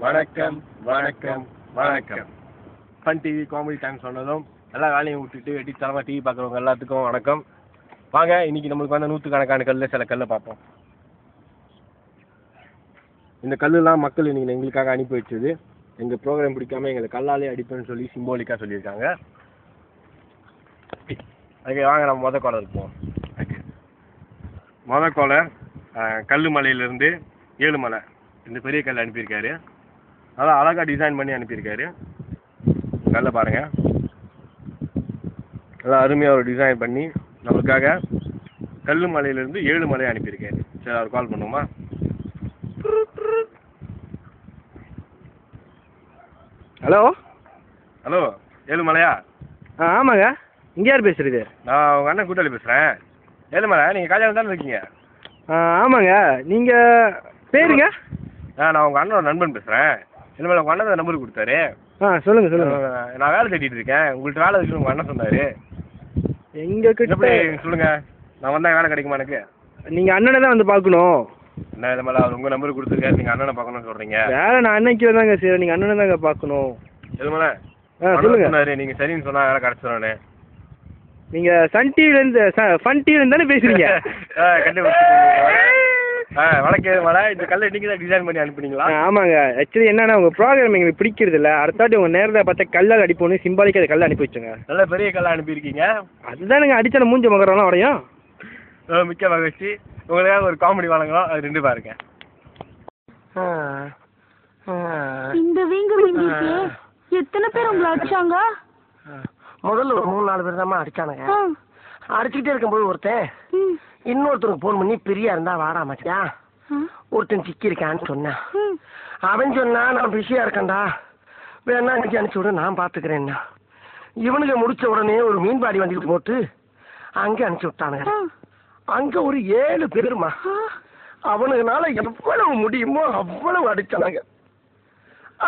வணக்கம் வணக்கம் வணக்கம். ஃபன் டிவி காமெடி டைம் சொன்னதும் எல்லா வேலையும் விட்டுட்டு வெட்டித்தனமாக டிவி பார்க்குறவங்க எல்லாத்துக்கும் வணக்கம். வாங்க, இன்னைக்கு நம்மளுக்கு வந்து நூற்றுக்கணக்கான கல்லில் சில கல்லை பார்ப்போம். இந்த கல்லுலாம் மக்கள் இன்னைக்கு எங்களுக்காக அனுப்பி வச்சது. எங்கள் ப்ரோக்ராம் பிடிக்காம எங்களை கல்லாலே அடிப்பேன்னு சொல்லி சிம்போலிக்காக சொல்லியிருக்காங்க. அதுக்கு வாங்க நம்ம மொதல் கோலை இருப்போம். மொதல் கோலை கல் மலையிலேருந்து ஏழுமலை இந்த பெரிய கல் அனுப்பியிருக்காரு. அதான் அழகாக டிசைன் பண்ணி அனுப்பியிருக்காரு. கல்லை பாருங்கள், நல்லா அருமையாக ஒரு டிசைன் பண்ணி நம்மளுக்காக கல் மலையிலேருந்து ஏழுமலை அனுப்பியிருக்காரு. சரி, அவர் கால் பண்ணுவோமா? ஹலோ ஹலோ, ஏழுமலையா? ஆமாங்க. இங்கே யார் பேசுகிறது? நான் உங்கள் அண்ணன் கூட்டாளி பேசுகிறேன். ஏழுமலை, நீங்கள் காலையில் தானே இருக்கீங்க? ஆமாங்க. நீங்கள் பேருங்க? நான் உங்கள் அண்ணனோட நண்பன் பேசுகிறேன். ஏழுமலை, உங்கள் அண்ணன் நம்பர் கொடுத்தாரு. சொல்லுங்கள் சொல்லுங்கள். நான் வேலை தேடிட்டு இருக்கேன். உங்கள்கிட்ட வேலை இருக்குன்னு உங்கள் அண்ணன் சொன்னார். எங்கள் எப்படி சொல்லுங்கள், நான் வந்தால் வேலை கிடைக்குமா எனக்கு? நீங்கள் அண்ணனை தான் வந்து பார்க்கணும். என்ன ஏழுமலை, அவர் உங்கள் நம்பர் கொடுத்துருக்காரு, நீங்கள் அண்ணனை பார்க்கணும்னு சொல்கிறீங்க. வேலை நான் அன்னைக்கு தாங்க சரி, நீங்கள் அண்ணனை தாங்க பார்க்கணும். ஏழுமலை, சொல்லுங்கள். சொன்னார் நீங்கள் சரின்னு சொன்னால் வேலை கிடச்சிடும்னு. நீங்கள் சன் டிவிலேருந்து ஃபன் டிவிலேருந்து தானே பேசுகிறீங்க? வணக்கம் மலை. இந்த கல்லை இன்னைக்கு தான் டிசைன் பண்ணி அனுப்புனீங்களா? ஆமாங்க. ஆக்சுவலி என்னன்னா உங்கள் ப்ரோக்ராம் எங்களுக்கு பிடிக்கிறது இல்லை. அடுத்தாட்டி உங்கள் நேரத்தில் பார்த்தா கல்லால் அடிப்போன்னு சிம்பாலிக்காக அதை கல்லை அனுப்பி வச்சுங்க. நல்ல பெரிய கல்லை அனுப்பியிருக்கீங்க. அதுதானுங்க அடித்தான மூஞ்ச மகரெல்லாம் உடையும். மிக்க மகிழ்ச்சி. உங்களுக்காக ஒரு காமெடி வழங்குறோம், அது 2 பாருங்க. இந்த வீங்க வீங்கிட்டு எத்தனை பேர் உங்களை அடிச்சாங்க? முதல்ல ஒரு 3-4 பேர் தான் அடிச்சானுங்க. அடிச்சுக்கிட்டே இருக்கும்போது ஒருத்தன் இன்னொருத்தருக்கு போன் பண்ணி பிரியா இருந்தா வாடா மச்சான், ஒருத்தன் சிக்கி இருக்கான்னு சொன்னான். அவன் சொன்னா நான் பிஸியா இருக்கேன்டா, வேணா அன்னைக்கு அனுப்பிச்சு விட, நான் பாத்துக்கிறேன்னா. இவனுக்கு முடிச்ச உடனே ஒரு மீன்பாடி வண்டிக்கு போட்டு அங்கே அனுப்பிச்சு விட்டானுங்க. அங்க ஒரு 7 பேருமா. அவனுக்குனால எவ்வளவு முடியுமோ அவ்வளவு அடிச்சானுங்க.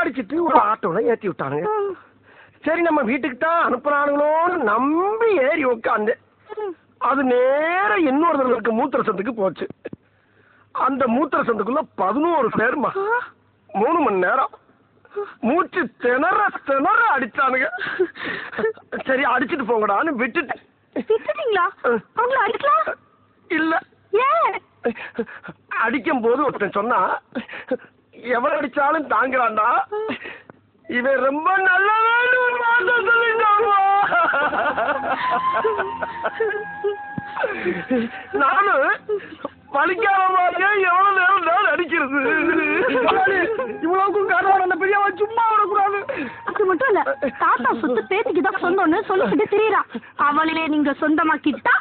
அடிச்சுட்டு ஒரு ஆட்டோல ஏற்றி விட்டானுங்க. சரி, நம்ம வீட்டுக்கு தான் அனுப்புறானுங்களோன்னு நம்பி ஏறி உட்காந்து அது நேர இன்னொருத்தருக்கு மூத்திர சந்துக்கு போச்சு. அந்த மூத்திர சந்துக்குள்ள 11 பேருமா 3 மணி நேரம் மூச்சு திணற திணற அடிச்சானுங்க. சரி, அடிச்சுட்டு போங்கடான்னு விட்டுட்டீங்களா? அவங்கள அடிக்கலாம் இல்ல. அடிக்கும் போது ஒருத்தன் சொன்னா, எவன் அடிச்சாலும் தாங்குறான்டா, இவன் ரொம்ப நல்லவன் ஒரு வார்த்தை சொல்லிட்டாங்க. நானும் பழிக்காத மாதிரியே எவ்வளவு நேரம் தான் அடிக்கிறது. இவ்வளவுக்கும் காரணம் அந்த பெரியவா சும்மா விடக்கூடாது. அது மட்டும் இல்ல, தாத்தா சொத்து பேத்திக்கு தான் சொந்தம்னு சொல்லிக்கிட்டு தெரியறா. அவளையே நீங்க சொந்தமாக்கிட்டா